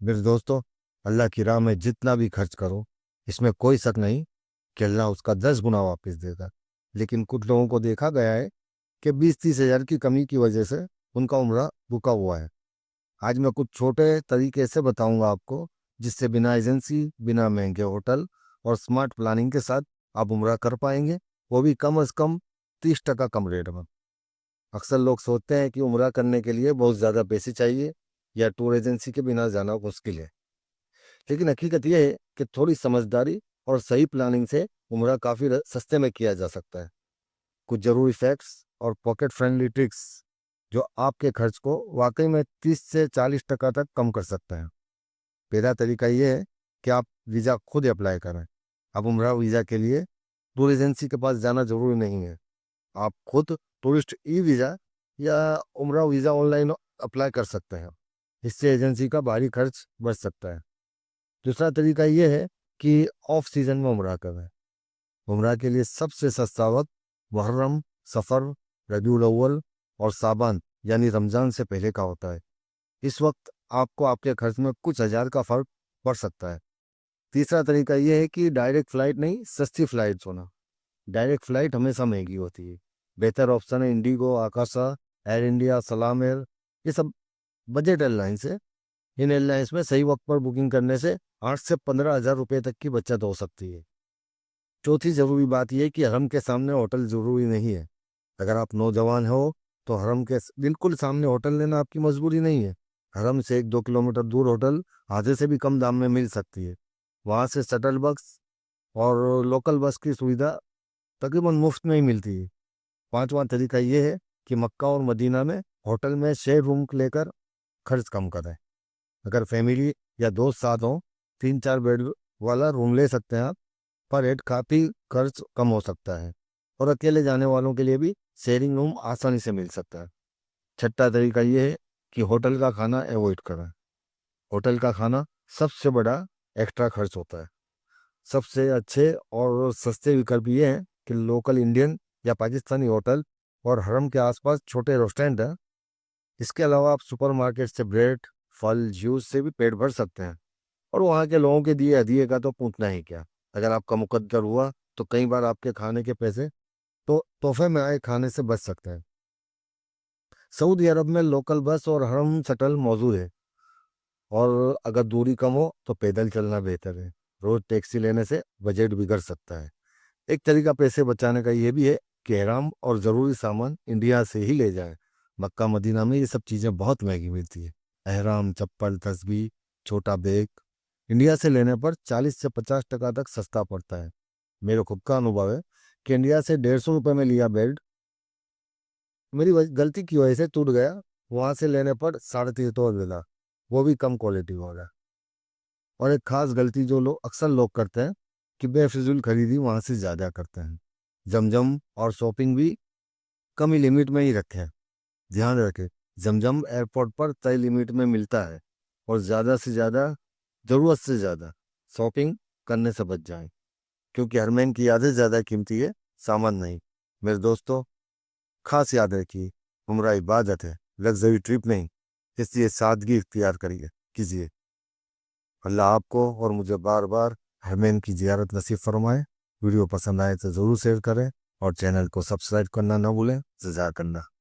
मेरे दोस्तों, अल्लाह की राह में जितना भी खर्च करो, इसमें कोई शक नहीं कि अल्लाह उसका 10 गुना वापस देगा। लेकिन कुछ लोगों को देखा गया है कि 20-30 हज़ार की कमी की वजह से उनका उम्रा रुका हुआ है। आज मैं कुछ छोटे तरीके से बताऊंगा आपको, जिससे बिना एजेंसी, बिना महंगे होटल और स्मार्ट प्लानिंग के साथ आप उम्रा कर पाएंगे, वो भी कम से कम 30% कम रेट में। अक्सर लोग सोचते हैं कि उम्रा करने के लिए बहुत ज़्यादा पैसे चाहिए या टूर एजेंसी के बिना जाना मुश्किल है। लेकिन हकीकत यह है कि थोड़ी समझदारी और सही प्लानिंग से उम्रा काफ़ी सस्ते में किया जा सकता है। कुछ ज़रूरी फैक्ट्स और पॉकेट फ्रेंडली ट्रिक्स जो आपके खर्च को वाकई में 30 से 40% तक कम कर सकते हैं। पहला तरीका ये है कि आप वीज़ा खुद अप्लाई करें। अब उम्रा वीज़ा के लिए टूर एजेंसी के पास जाना ज़रूरी नहीं है। आप खुद टूरिस्ट ई वीज़ा या उम्रा वीज़ा ऑनलाइन अप्लाई कर सकते हैं। इससे एजेंसी का भारी खर्च बच सकता है। दूसरा तरीका ये है कि ऑफ सीजन में उम्रा करें। उम्रा के लिए सबसे सस्ता वक्त मुहर्रम, सफ़र, रबीउल अव्वल और साबान यानी रमज़ान से पहले का होता है। इस वक्त आपको आपके खर्च में कुछ हज़ार का फ़र्क पड़ सकता है। तीसरा तरीका ये है कि डायरेक्ट फ़्लाइट नहीं, सस्ती फ़्लाइट चुना। डायरेक्ट फ़्लाइट हमेशा महंगी होती है। बेहतर ऑप्शन है इंडिगो, आकाशा, एयर इंडिया, सलाम एयर, ये सब बजट एयरलाइंस है। इन एयरलाइंस में सही वक्त पर बुकिंग करने से 8 से 15 हज़ार रुपये तक की बचत हो सकती है। चौथी ज़रूरी बात यह है कि हरम के सामने होटल ज़रूरी नहीं है। अगर आप नौजवान हो तो हरम के बिल्कुल सामने होटल लेना आपकी मजबूरी नहीं है। हरम से 1-2 किलोमीटर दूर होटल आधे से भी कम दाम में मिल सकती है। वहाँ से शटल बस और लोकल बस की सुविधा तकरीबन मुफ्त में ही मिलती है। पांचवा तरीका ये है कि मक्का और मदीना में होटल में शेयर रूम लेकर खर्च कम करें। अगर फैमिली या दोस्त साथ हो, 3-4 बेड वाला रूम ले सकते हैं आप, पर हेड काफ़ी खर्च कम हो सकता है। और अकेले जाने वालों के लिए भी शेयरिंग रूम आसानी से मिल सकता है। छठा तरीका ये है कि होटल का खाना अवॉइड करें। होटल का खाना सबसे बड़ा एक्स्ट्रा खर्च होता है। सबसे अच्छे और सस्ते विकल्प ये हैं कि लोकल इंडियन या पाकिस्तानी होटल और हरम के आसपास छोटे रेस्टोरेंट हैं। इसके अलावा आप सुपरमार्केट से ब्रेड, फल, जूस से भी पेट भर सकते हैं। और वहाँ के लोगों के दिए हदिये का तो पूछना ही क्या। अगर आपका मुकद्दर हुआ तो कई बार आपके खाने के पैसे तो तोहफे में आए खाने से बच सकते हैं। सऊदी अरब में लोकल बस और हरम शटल मौजूद है, और अगर दूरी कम हो तो पैदल चलना बेहतर है। रोज टैक्सी लेने से बजट बिगड़ सकता है। एक तरीका पैसे बचाने का ये भी है कि एहराम और ज़रूरी सामान इंडिया से ही ले जाएं। मक्का मदीना में ये सब चीज़ें बहुत महंगी मिलती है। एहराम, चप्पल, तस्बीह, छोटा बैग इंडिया से लेने पर 40 से 50% तक सस्ता पड़ता है। मेरा खुद का अनुभव है कि इंडिया से 150 रुपये में लिया बेल्ट मेरी गलती की वजह से टूट गया। वहाँ से लेने पर 350 मिला, वो भी कम क्वालिटी वाला। और एक खास गलती जो लोग अक्सर लोग करते हैं कि बेफिजूल खरीदी वहाँ से ज़्यादा करते हैं। जमजम और शॉपिंग भी कम ही लिमिट में ही रखें। ध्यान रखें, जमजम एयरपोर्ट पर तय लिमिट में मिलता है, और ज़्यादा से ज़्यादा, ज़रूरत से ज़्यादा शॉपिंग करने से बच जाएं, क्योंकि हरमैन की यादें ज़्यादा कीमती है, सामान नहीं। मेरे दोस्तों, खास याद रखिए, उम्रा इबादत है, लग्जरी ट्रिप नहीं। इसलिए सादगी इख्तियार करिए कीजिए। अल्लाह आपको और मुझे बार बार हरमैन की ज़ियारत नसीब फरमाए। वीडियो पसंद आए तो ज़रूर शेयर करें और चैनल को सब्सक्राइब करना ना भूलें। जज़ाकल्लाह।